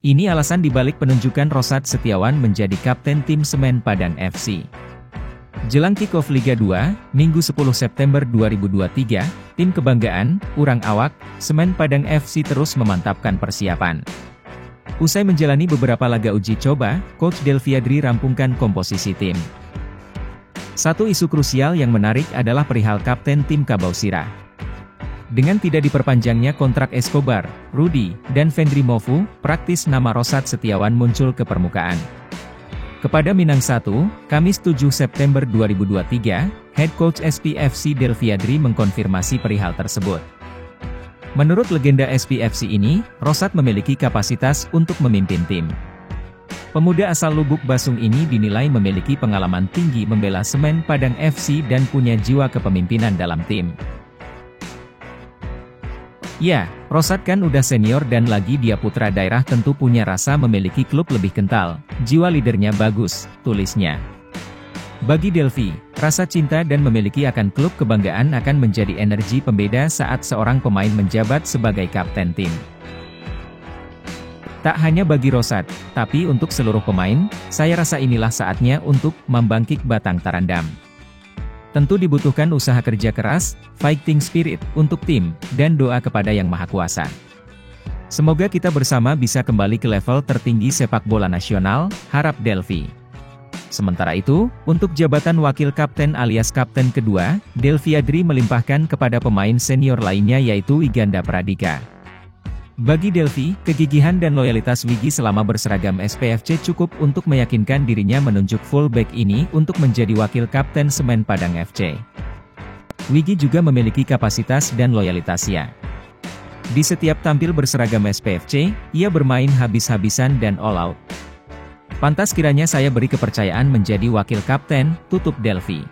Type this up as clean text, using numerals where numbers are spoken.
Ini alasan dibalik penunjukan Rosad Setiawan menjadi kapten tim Semen Padang FC. Jelang kick-off Liga 2, Minggu 10 September 2023, tim kebanggaan, Urang Awak, Semen Padang FC terus memantapkan persiapan. Usai menjalani beberapa laga uji coba, Coach Delviadri rampungkan komposisi tim. Satu isu krusial yang menarik adalah perihal kapten tim Kabau Sirah. Dengan tidak diperpanjangnya kontrak Escobar, Rudy, dan Vendry Mofu, praktis nama Rosad Setiawan muncul ke permukaan. Kepada Minang 1, Kamis 7 September 2023, Head Coach SPFC Delviadri mengkonfirmasi perihal tersebut. Menurut legenda SPFC ini, Rosad memiliki kapasitas untuk memimpin tim. Pemuda asal Lubuk Basung ini dinilai memiliki pengalaman tinggi membela Semen Padang FC dan punya jiwa kepemimpinan dalam tim. Ya, Rosad kan udah senior dan lagi dia putra daerah tentu punya rasa memiliki klub lebih kental, jiwa leadernya bagus, tulisnya. Bagi Delvi, rasa cinta dan memiliki akan klub kebanggaan akan menjadi energi pembeda saat seorang pemain menjabat sebagai kapten tim. Tak hanya bagi Rosad, tapi untuk seluruh pemain, saya rasa inilah saatnya untuk membangkit batang Tarandam. Tentu dibutuhkan usaha kerja keras, fighting spirit, untuk tim, dan doa kepada Yang Maha Kuasa. Semoga kita bersama bisa kembali ke level tertinggi sepak bola nasional, harap Delvi. Sementara itu, untuk jabatan wakil kapten alias kapten kedua, Delviadri melimpahkan kepada pemain senior lainnya yaitu Iganda Pradika. Bagi Delvi, kegigihan dan loyalitas Wigi selama berseragam SPFC cukup untuk meyakinkan dirinya menunjuk fullback ini untuk menjadi wakil kapten Semen Padang FC. Wigi juga memiliki kapasitas dan loyalitasnya. Di setiap tampil berseragam SPFC, ia bermain habis-habisan dan all out. Pantas kiranya saya beri kepercayaan menjadi wakil kapten, tutup Delvi.